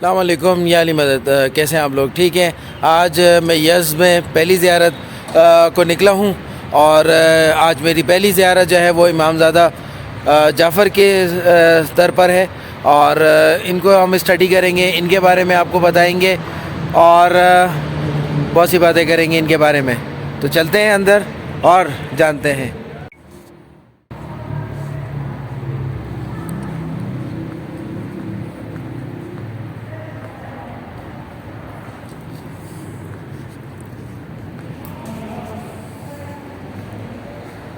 السلام علیکم یا علی مدد، کیسے ہیں آپ لوگ؟ ٹھیک ہیں؟ آج میں یزد میں پہلی زیارت کو نکلا ہوں، اور آج میری پہلی زیارت جو ہے وہ امام زادہ جعفر کے در پر ہے، اور ان کو ہم اسٹڈی کریں گے، ان کے بارے میں آپ کو بتائیں گے، اور بہت سی باتیں کریں گے ان کے بارے میں۔ تو چلتے ہیں اندر اور جانتے ہیں۔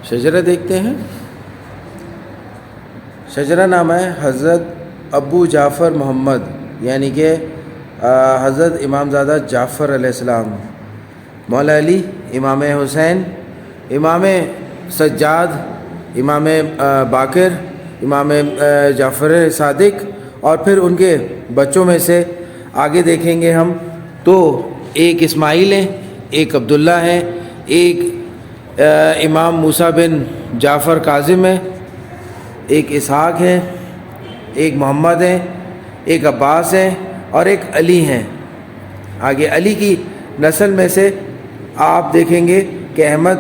شجرہ دیکھتے ہیں۔ شجرہ نام ہے حضرت ابو جعفر محمد، یعنی کہ حضرت امام زادہ جعفر علیہ السلام، مولا علی، امام حسین، امام سجاد، امام باقر، امام جعفر صادق، اور پھر ان کے بچوں میں سے آگے دیکھیں گے ہم تو ایک اسماعیل ہے، ایک عبداللہ ہے، ایک امام موسیٰ بن جعفر کاظم ہے، ایک اسحاق ہے، ایک محمد ہے، ایک عباس ہے، اور ایک علی ہیں۔ آگے علی کی نسل میں سے آپ دیکھیں گے کہ احمد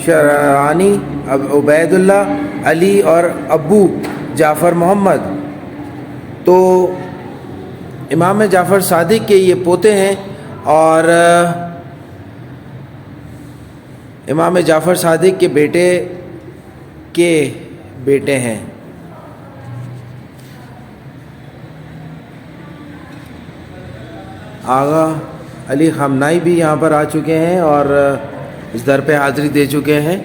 شرعانی، عبید اللہ، علی اور ابو جعفر محمد، تو امام جعفر صادق کے یہ پوتے ہیں، اور امام جعفر صادق کے بیٹے ہیں۔ آغا علی خامنائی بھی یہاں پر آ چکے ہیں اور اس در پہ حاضری دے چکے ہیں۔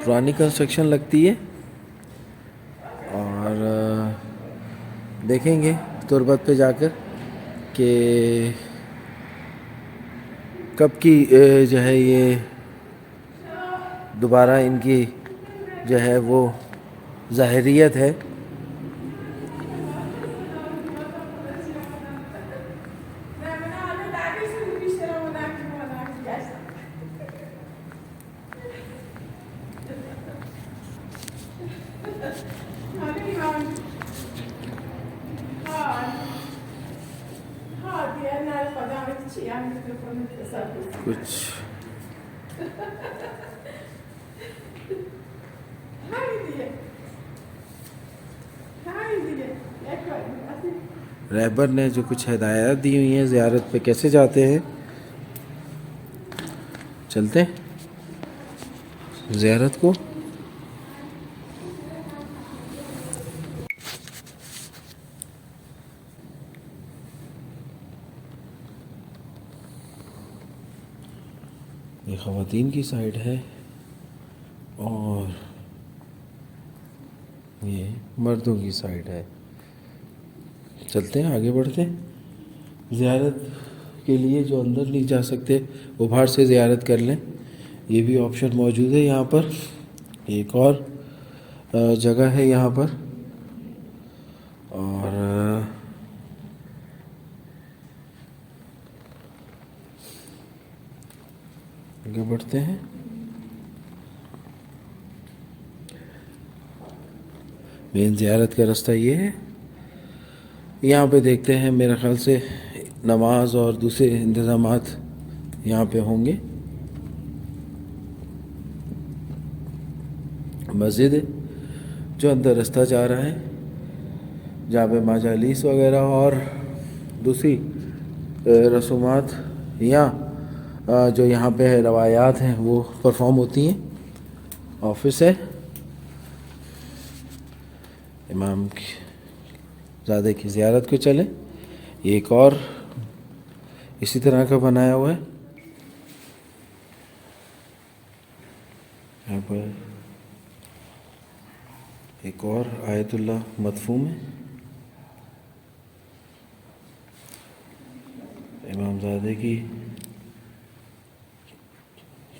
پرانی کنسٹرکشن لگتی ہے، اور دیکھیں گے تربت پہ جا کر کہ کب کی جو ہے یہ دوبارہ ان کی جو ہے وہ ظاہریت ہے۔ کچھ رہبر نے جو کچھ ہدایات دی ہوئی ہیں زیارت پہ کیسے جاتے ہیں، چلتے ہیں زیارت کو۔ یہ خواتین کی سائڈ ہے اور یہ مردوں کی سائڈ ہے۔ چلتے ہیں، آگے بڑھتے ہیں۔ زیارت کے لیے جو اندر نہیں جا سکتے وہ باہر سے زیارت کر لیں، یہ بھی آپشن موجود ہے یہاں پر۔ ایک اور جگہ ہے یہاں پر، اور آگے بڑھتے ہیں۔ مین زیارت کا راستہ یہ ہے۔ یہاں پہ دیکھتے ہیں، میرے خیال سے نماز اور دوسرے انتظامات یہاں پہ ہوں گے۔ مسجد ہے جو اندر راستہ جا رہا ہے، جہاں پہ مجالس وغیرہ اور دوسری رسومات یا جو یہاں پہ روایات ہیں وہ پرفارم ہوتی ہیں۔ آفس ہے امام زادہ کی زیارت کو چلیں۔ ایک اور اسی طرح کا بنایا ہوا ہے، یہاں پر ایک اور آیت اللہ مدفون ہے۔ امام زادہ کی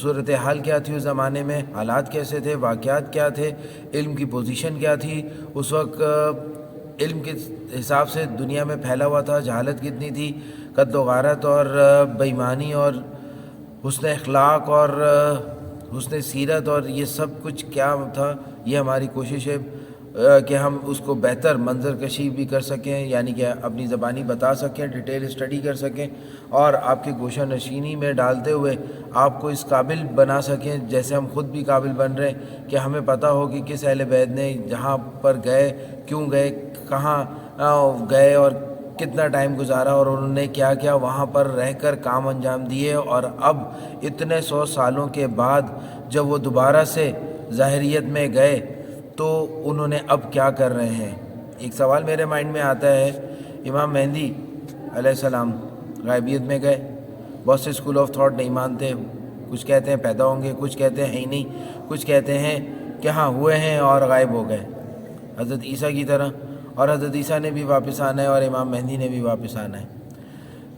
صورتحال کیا تھی اس زمانے میں، حالات کیسے تھے، واقعات کیا تھے، علم کی پوزیشن کیا تھی اس وقت، علم کے حساب سے دنیا میں پھیلا ہوا تھا، جہالت کتنی تھی، قتل و غارت اور بے ایمانی اور حسن اخلاق اور حسن سیرت اور یہ سب کچھ کیا تھا. یہ ہماری کوشش ہے کہ ہم اس کو بہتر منظر کشی بھی کر سکیں، یعنی کہ اپنی زبانی بتا سکیں، ڈیٹیل اسٹڈی کر سکیں اور آپ کے گوشہ نشینی میں ڈالتے ہوئے آپ کو اس قابل بنا سکیں جیسے ہم خود بھی قابل بن رہے ہیں کہ ہمیں پتہ ہو کہ کس اہل بیت نے جہاں پر گئے، کیوں گئے، کہاں گئے اور کتنا ٹائم گزارا اور انہوں نے کیا کیا وہاں پر رہ کر کام انجام دیے، اور اب اتنے 100 سالوں کے بعد جب وہ دوبارہ سے ظاہریت میں گئے تو انہوں نے اب کیا کر رہے ہیں. ایک سوال میرے مائنڈ میں آتا ہے، امام مہدی علیہ السلام غائبیت میں گئے، بہت سے اسکول آف تھاٹ نہیں مانتے، کچھ کہتے ہیں پیدا ہوں گے، کچھ کہتے ہیں ہی نہیں، کچھ کہتے ہیں کہ ہاں ہوئے ہیں اور غائب ہو گئے حضرت عیسیٰ کی طرح، اور حضرت عیسیٰ نے بھی واپس آنا ہے اور امام مہدی نے بھی واپس آنا ہے.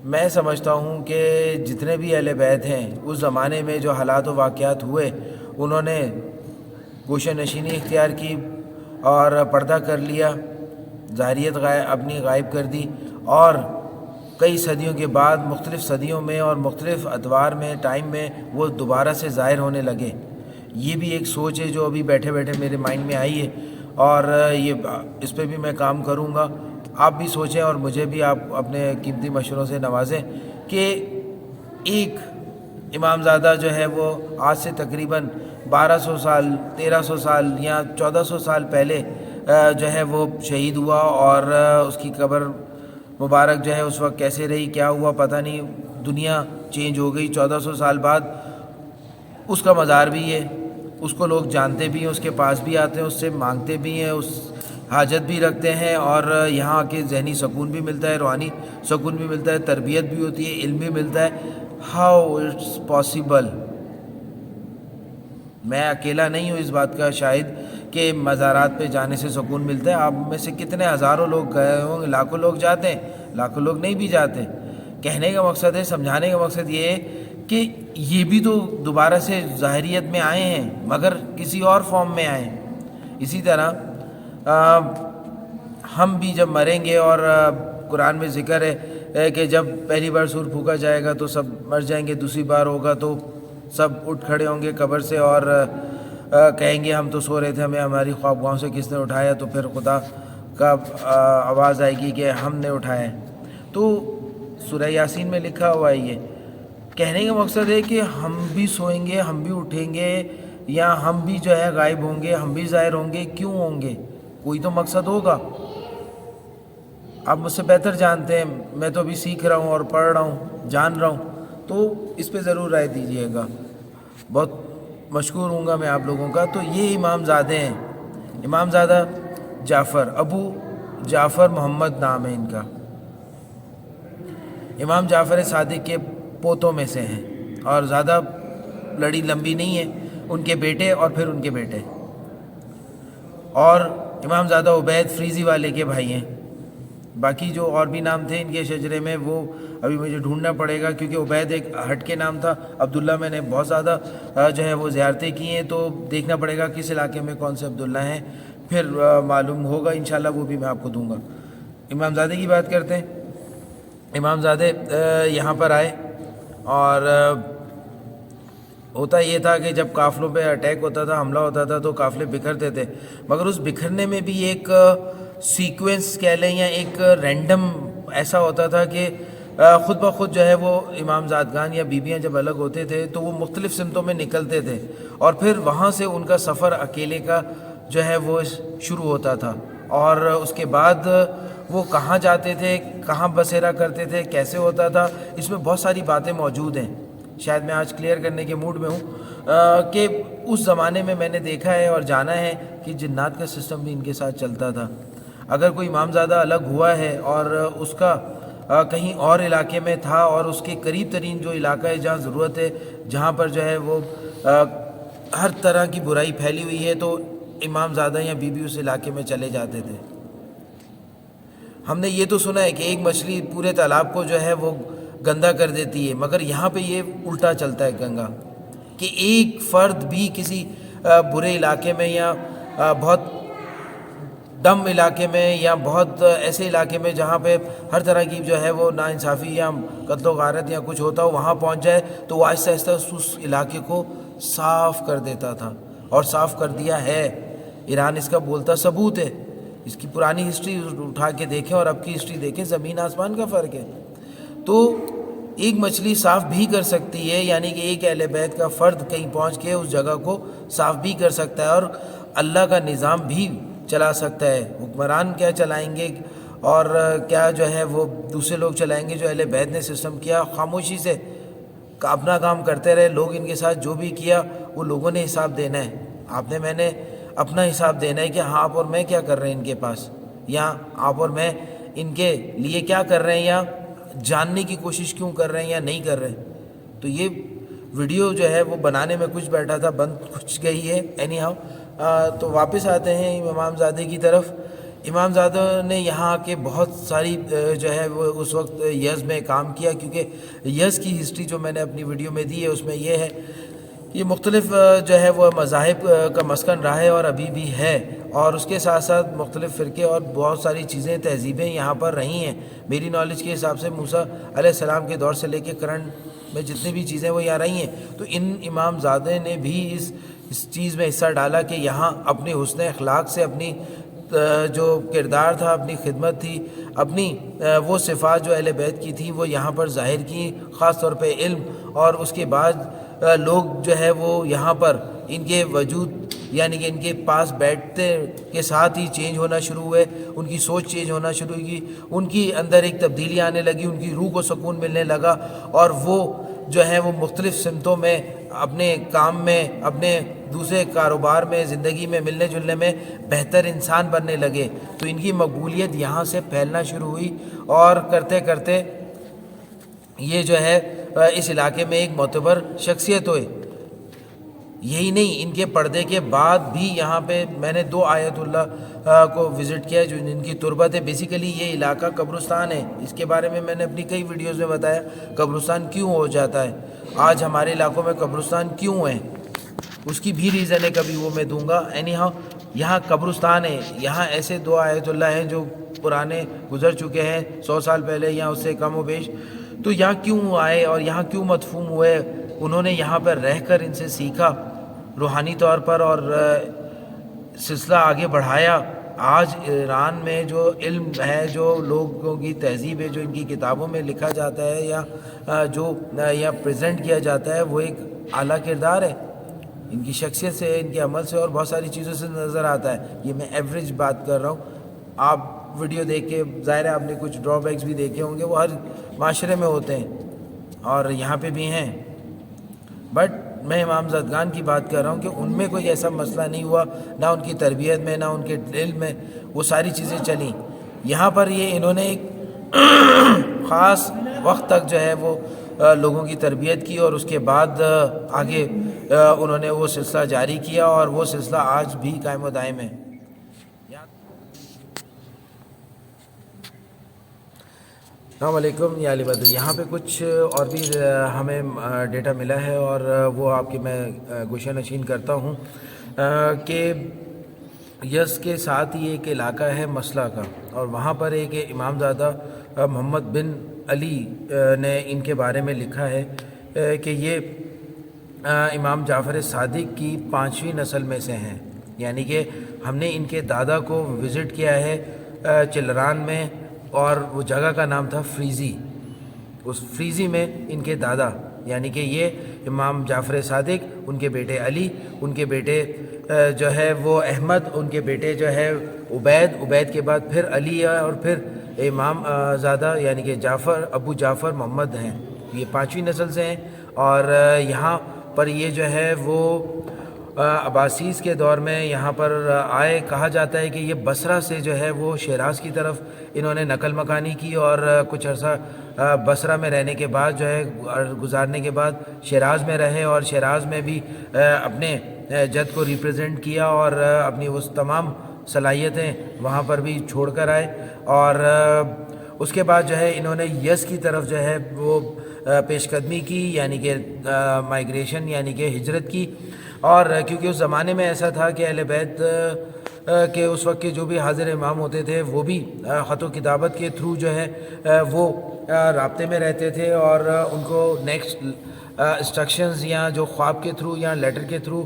میں سمجھتا ہوں کہ جتنے بھی اہل بیت ہیں اس زمانے میں جو حالات و واقعات ہوئے، انہوں نے گوشہ نشینی اختیار کی اور پردہ کر لیا، ظاہریت اپنی غائب کر دی، اور کئی صدیوں کے بعد مختلف صدیوں میں اور مختلف ادوار میں ٹائم میں وہ دوبارہ سے ظاہر ہونے لگے. یہ بھی ایک سوچ ہے جو ابھی بیٹھے بیٹھے میرے مائنڈ میں آئی ہے، اور یہ اس پہ بھی میں کام کروں گا. آپ بھی سوچیں اور مجھے بھی آپ اپنے قیمتی مشوروں سے نوازیں کہ ایک امام زادہ جو ہے وہ آج سے تقریباً 1200 سال 1300 سال یا 1400 سال پہلے جو ہے وہ شہید ہوا، اور اس کی قبر مبارک جو ہے اس وقت کیسے رہی، کیا ہوا پتہ نہیں، دنیا چینج ہو گئی. 1400 سال بعد اس کا مزار بھی ہے، اس کو لوگ جانتے بھی ہیں، اس کے پاس بھی آتے ہیں، اس سے مانگتے بھی ہیں، اس حاجت بھی رکھتے ہیں، اور یہاں کے ذہنی سکون بھی ملتا ہے، روحانی سکون بھی ملتا ہے، تربیت بھی ہوتی ہے، علم بھی ملتا ہے. How it's possible? میں اکیلا نہیں ہوں اس بات کا شاہد کہ مزارات پہ جانے سے سکون ملتا ہے. آپ میں سے کتنے ہزاروں لوگ گئے ہوں گے، لاکھوں لوگ جاتے ہیں، لاکھوں لوگ نہیں بھی جاتے. کہنے کا مقصد ہے، سمجھانے کا مقصد یہ ہے کہ یہ بھی تو دوبارہ سے ظاہریت میں آئے ہیں مگر کسی اور فارم میں آئے ہیں. اسی طرح ہم بھی جب مریں گے، اور قرآن میں ذکر ہے کہ جب پہلی بار سور پھونکا جائے گا تو سب مر جائیں گے، دوسری بار ہوگا تو سب اٹھ کھڑے ہوں گے قبر سے اور کہیں گے ہم تو سو رہے تھے، ہمیں ہماری خوابگاہوں سے کس نے اٹھایا، تو پھر خدا کا آواز آئے گی کہ ہم نے اٹھایا. تو سورہ یاسین میں لکھا ہوا ہے. یہ کہنے کا مقصد ہے کہ ہم بھی سوئیں گے، ہم بھی اٹھیں گے، یا ہم بھی جو ہے غائب ہوں گے، ہم بھی ظاہر ہوں گے. کیوں ہوں گے؟ کوئی تو مقصد ہوگا. آپ مجھ سے بہتر جانتے ہیں، میں تو ابھی سیکھ رہا ہوں اور پڑھ رہا ہوں، جان رہا ہوں، تو اس پہ ضرور رائے دیجیے گا. بہت مشکور ہوں گا میں آپ لوگوں کا. تو یہ امام زادے ہیں، امام زادہ جعفر، ابو جعفر محمد نام ہے ان کا. امام جعفر صادق کے پوتوں میں سے ہیں، اور زیادہ لڑی لمبی نہیں ہے. ان کے بیٹے اور پھر ان کے بیٹے، اور امام زادہ عبید فریزی والے کے بھائی ہیں. باقی جو اور بھی نام تھے ان کے شجرے میں وہ ابھی مجھے ڈھونڈنا پڑے گا، کیونکہ عبید ایک ہٹ کے نام تھا. عبداللہ میں نے بہت زیادہ جو ہے وہ زیارتیں کی ہیں، تو دیکھنا پڑے گا کس علاقے میں کون سے عبداللہ ہیں، پھر معلوم ہوگا انشاءاللہ، وہ بھی میں آپ کو دوں گا. امام زادے کی بات کرتے ہیں. امام زادے یہاں پر آئے، اور ہوتا یہ تھا کہ جب قافلوں پہ اٹیک ہوتا تھا، حملہ ہوتا تھا، تو قافلے بکھرتے تھے، مگر اس بکھرنے میں بھی ایک سیکوینس کہہ لیں یا ایک رینڈم ایسا ہوتا تھا کہ خود بخود جو ہے وہ امام زادگان یا بیویاں جب الگ ہوتے تھے تو وہ مختلف سمتوں میں نکلتے تھے، اور پھر وہاں سے ان کا سفر اکیلے کا جو ہے وہ شروع ہوتا تھا. اور اس کے بعد وہ کہاں جاتے تھے، کہاں بسیرا کرتے تھے، کیسے ہوتا تھا، اس میں بہت ساری باتیں موجود ہیں. شاید میں آج کلیئر کرنے کے موڈ میں ہوں کہ اس زمانے میں نے دیکھا ہے اور جانا ہے کہ جنات کا سسٹم بھی ان کے ساتھ چلتا تھا. اگر کوئی امام زادہ الگ ہوا ہے اور اس کا کہیں اور علاقے میں تھا، اور اس کے قریب ترین جو علاقہ ہے جہاں ضرورت ہے، جہاں پر جو ہے وہ ہر طرح کی برائی پھیلی ہوئی ہے، تو امام زادہ یا بی بی اس علاقے میں چلے جاتے تھے. ہم نے یہ تو سنا ہے کہ ایک مچھلی پورے تالاب کو جو ہے وہ گندا کر دیتی ہے، مگر یہاں پہ یہ الٹا چلتا ہے. گنگا کہ ایک فرد بھی کسی برے علاقے میں یا بہت ڈم علاقے میں یا بہت ایسے علاقے میں جہاں پہ ہر طرح کی جو ہے وہ ناانصافی یا قتل و غارت یا کچھ ہوتا ہو وہاں پہنچ جائے تو وہ آہستہ آہستہ اس علاقے کو صاف کر دیتا تھا، اور صاف کر دیا ہے۔ ایران اس کا بولتا ثبوت ہے۔ اس کی پرانی ہسٹری اٹھا کے دیکھیں اور اب کی ہسٹری دیکھیں، زمین آسمان کا فرق ہے۔ تو ایک مچھلی صاف بھی کر سکتی ہے، یعنی کہ ایک اہل بیت کا فرد کہیں پہنچ کے اس جگہ کو صاف بھی کر سکتا ہے اور اللہ کا نظام بھی چلا سکتا ہے۔ حکمران کیا چلائیں گے اور کیا جو ہے وہ دوسرے لوگ چلائیں گے؟ جو اہل بیت نے سسٹم کیا، خاموشی سے اپنا کام کرتے رہے، لوگ ان کے ساتھ جو بھی کیا وہ لوگوں نے حساب دینا ہے۔ آپ نے میں نے اپنا حساب دینا ہے کہ ہاں آپ اور میں کیا کر رہے ہیں ان کے پاس، یا آپ اور میں ان کے لیے کیا کر رہے ہیں، یا جاننے کی کوشش کیوں کر رہے ہیں یا نہیں کر رہے۔ تو یہ ویڈیو جو ہے وہ بنانے میں کچھ بیٹھا تھا، بند کچھ گئی ہے اینی ہاؤ۔ تو واپس آتے ہیں امام زادے کی طرف۔ امام زادہ نے یہاں کے بہت ساری جو ہے وہ اس وقت یزد میں کام کیا، کیونکہ یزد کی ہسٹری جو میں نے اپنی ویڈیو میں دی ہے اس میں یہ ہے، یہ مختلف جو ہے وہ مذاہب کا مسکن رہا ہے اور ابھی بھی ہے، اور اس کے ساتھ ساتھ مختلف فرقے اور بہت ساری چیزیں تہذیبیں یہاں پر رہی ہیں۔ میری نالج کے حساب سے موسیٰ علیہ السلام کے دور سے لے کے کرنٹ میں جتنی بھی چیزیں وہ یہاں رہی ہیں، تو ان امام زادے نے بھی اس چیز میں حصہ ڈالا کہ یہاں اپنے حسن اخلاق سے اپنی جو کردار تھا، اپنی خدمت تھی، اپنی وہ صفات جو اہل بیت کی تھی وہ یہاں پر ظاہر کی، خاص طور پہ علم، اور اس کے بعد لوگ جو ہے وہ یہاں پر ان کے وجود یعنی کہ ان کے پاس بیٹھتے کے ساتھ ہی چینج ہونا شروع ہوئے، ان کی سوچ چینج ہونا شروع ہوئی، ان کی اندر ایک تبدیلی آنے لگی، ان کی روح کو سکون ملنے لگا، اور وہ جو ہے وہ مختلف سمتوں میں اپنے کام میں، اپنے دوسرے کاروبار میں، زندگی میں ملنے جلنے میں بہتر انسان بننے لگے۔ تو ان کی مقبولیت یہاں سے پھیلنا شروع ہوئی، اور کرتے کرتے یہ جو ہے اس علاقے میں ایک معتبر شخصیت ہوئے۔ یہی نہیں، ان کے پردے کے بعد بھی یہاں پہ میں نے 2 آیت اللہ کو وزٹ کیا جو ان کی تربت ہے۔ بیسیکلی یہ علاقہ قبرستان ہے، اس کے بارے میں میں نے اپنی کئی ویڈیوز میں بتایا قبرستان کیوں ہو جاتا ہے، آج ہمارے علاقوں میں قبرستان کیوں ہیں، اس کی بھی ریزن ہے، کبھی وہ میں دوں گا۔ اینی ہاؤ یہاں قبرستان ہے، یہاں ایسے 2 آیت اللہ ہیں جو پرانے گزر چکے ہیں 100 سال پہلے یا اس سے کم و بیش۔ تو یہاں کیوں آئے اور یہاں کیوں مدفون ہوئے؟ انہوں نے یہاں پر رہ کر ان سے سیکھا روحانی طور پر اور سلسلہ آگے بڑھایا۔ آج ایران میں جو علم ہے، جو لوگوں کی تہذیب ہے، جو ان کی کتابوں میں لکھا جاتا ہے یا جو یا پریزنٹ کیا جاتا ہے، وہ ایک اعلیٰ کردار ہے۔ ان کی شخصیت سے، ان کے عمل سے اور بہت ساری چیزوں سے نظر آتا ہے۔ یہ میں ایوریج بات کر رہا ہوں، آپ ویڈیو دیکھ کے ظاہر ہے آپ نے کچھ ڈرا بیکس بھی دیکھے ہوں گے، وہ ہر معاشرے میں ہوتے ہیں اور یہاں پہ بھی ہیں، بٹ میں امام زادگان کی بات کر رہا ہوں کہ ان میں کوئی ایسا مسئلہ نہیں ہوا، نہ ان کی تربیت میں، نہ ان کے علم میں، وہ ساری چیزیں چلیں۔ یہاں پر یہ انہوں نے ایک خاص وقت تک جو ہے وہ لوگوں کی تربیت کی، اور اس کے بعد آگے انہوں نے وہ سلسلہ جاری کیا، اور وہ سلسلہ آج بھی قائم و دائم ہے۔ السلام علیکم یا علی بدر۔ یہاں پہ کچھ اور بھی ہمیں ڈیٹا ملا ہے، اور وہ آپ کی میں گوشہ نشین کرتا ہوں کہ یزد کے ساتھ ہی ایک علاقہ ہے مسئلہ کا، اور وہاں پر ایک امام زادہ محمد بن علی نے ان کے بارے میں لکھا ہے کہ یہ امام جعفر صادق کی 5ویں نسل میں سے ہیں، یعنی کہ ہم نے ان کے دادا کو وزٹ کیا ہے چلران میں، اور وہ جگہ کا نام تھا فریزی۔ اس فریزی میں ان کے دادا یعنی کہ یہ امام جعفر صادق، ان کے بیٹے علی، ان کے بیٹے جو ہے وہ احمد، ان کے بیٹے جو ہے عبید کے بعد پھر علی ہے، اور پھر امام زادہ یعنی کہ ابو جعفر محمد ہیں۔ یہ 5ویں نسل سے ہیں، اور یہاں پر یہ جو ہے وہ عباسیز کے دور میں یہاں پر آئے۔ کہا جاتا ہے کہ یہ بصرہ سے جو ہے وہ شیراز کی طرف انہوں نے نقل مکانی کی، اور کچھ عرصہ بصرہ میں رہنے کے بعد جو ہے گزارنے کے بعد شیراز میں رہے، اور شیراز میں بھی اپنے جد کو ریپرزینٹ کیا، اور اپنی وہ تمام صلاحیتیں وہاں پر بھی چھوڑ کر آئے، اور اس کے بعد جو ہے انہوں نے یزد کی طرف جو ہے وہ پیش قدمی کی، یعنی کہ مائیگریشن یعنی کہ ہجرت کی. اور کیونکہ اس زمانے میں ایسا تھا کہ اہل بیت کہ اس وقت کے جو بھی حاضر امام ہوتے تھے وہ بھی خط و کتابت کے تھرو جو ہے وہ رابطے میں رہتے تھے، اور ان کو نیکسٹ انسٹرکشنز یا جو خواب کے تھرو یا لیٹر کے تھرو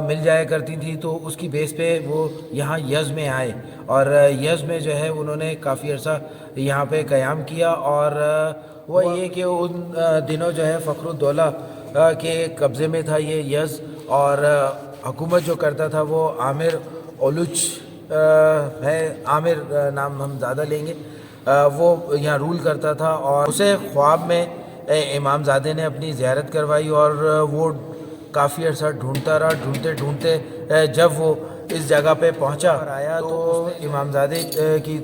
مل جایا کرتی تھیں. تو اس کی بیس پہ وہ یہاں یزد میں آئے، اور یزد میں جو ہے انہوں نے کافی عرصہ یہاں پہ قیام کیا. اور وہ یہ کہ ان دنوں جو ہے فخر الدولہ کے قبضے میں تھا یہ یزد، اور حکومت جو کرتا تھا وہ عامر اولوچ ہے، عامر نام ہم زیادہ لیں گے، وہ یہاں رول کرتا تھا. اور اسے خواب میں امام زادے نے اپنی زیارت کروائی، اور وہ کافی عرصہ ڈھونڈتا رہا. ڈھونڈتے ڈھونڈتے جب وہ اس جگہ پہ پہنچا اور آیا تو امام زادے کی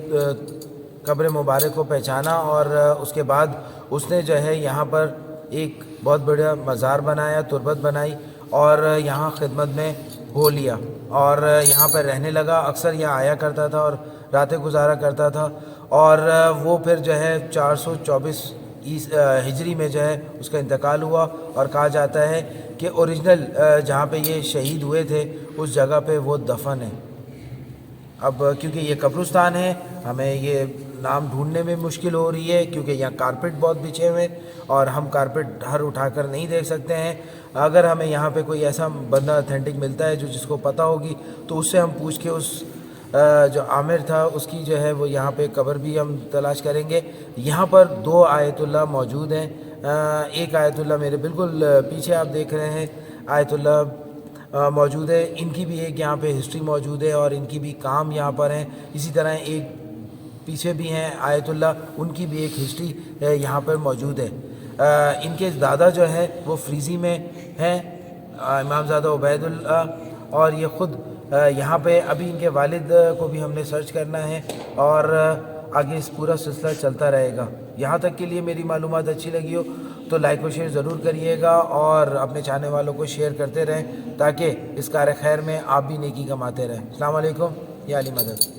قبر مبارک کو پہچانا، اور اس کے بعد اس نے جو ہے یہاں پر ایک بہت بڑا مزار بنایا، تربت بنائی، اور یہاں خدمت میں ہو لیا، اور یہاں پر رہنے لگا. اکثر یہاں آیا کرتا تھا اور راتیں گزارا کرتا تھا. اور وہ پھر جو ہے 424 ہجری میں جو ہے اس کا انتقال ہوا، اور کہا جاتا ہے کہ اوریجنل جہاں پہ یہ شہید ہوئے تھے اس جگہ پہ وہ دفن ہے. اب کیونکہ یہ قبرستان ہے ہمیں یہ نام ڈھونڈنے میں مشکل ہو رہی ہے، کیونکہ یہاں کارپیٹ بہت بچھے ہوئے اور ہم کارپیٹ ہر اٹھا کر نہیں دیکھ سکتے ہیں. اگر ہمیں یہاں پہ کوئی ایسا بندہ اتھینٹک ملتا ہے جو جس کو پتہ ہوگی تو اس سے ہم پوچھ کے اس جو عامر تھا اس کی جو ہے وہ یہاں پہ قبر بھی ہم تلاش کریں گے. یہاں پر 2 آیت اللہ موجود ہیں. ایک آیت اللہ میرے بالکل پیچھے آپ دیکھ رہے ہیں آیت اللہ موجود ہے، ان کی بھی ایک یہاں پہ ہسٹری موجود ہے اور ان کی بھی کام یہاں پر ہیں. اسی طرح ایک پیچھے بھی ہیں آیت اللہ، ان کی بھی ایک ہسٹری یہاں پر موجود ہے. ان کے دادا جو ہے وہ فریزی میں ہیں، امام زادہ عبید اللہ، اور یہ خود یہاں پہ ابھی ان کے والد کو بھی ہم نے سرچ کرنا ہے، اور آگے اس پورا سلسلہ چلتا رہے گا. یہاں تک کے لیے میری معلومات اچھی لگی ہو تو لائک و شیئر ضرور کریے گا، اور اپنے چاہنے والوں کو شیئر کرتے رہیں تاکہ اس کار خیر میں آپ بھی نیکی کماتے رہیں. السلام علیکم، یا علی مدد.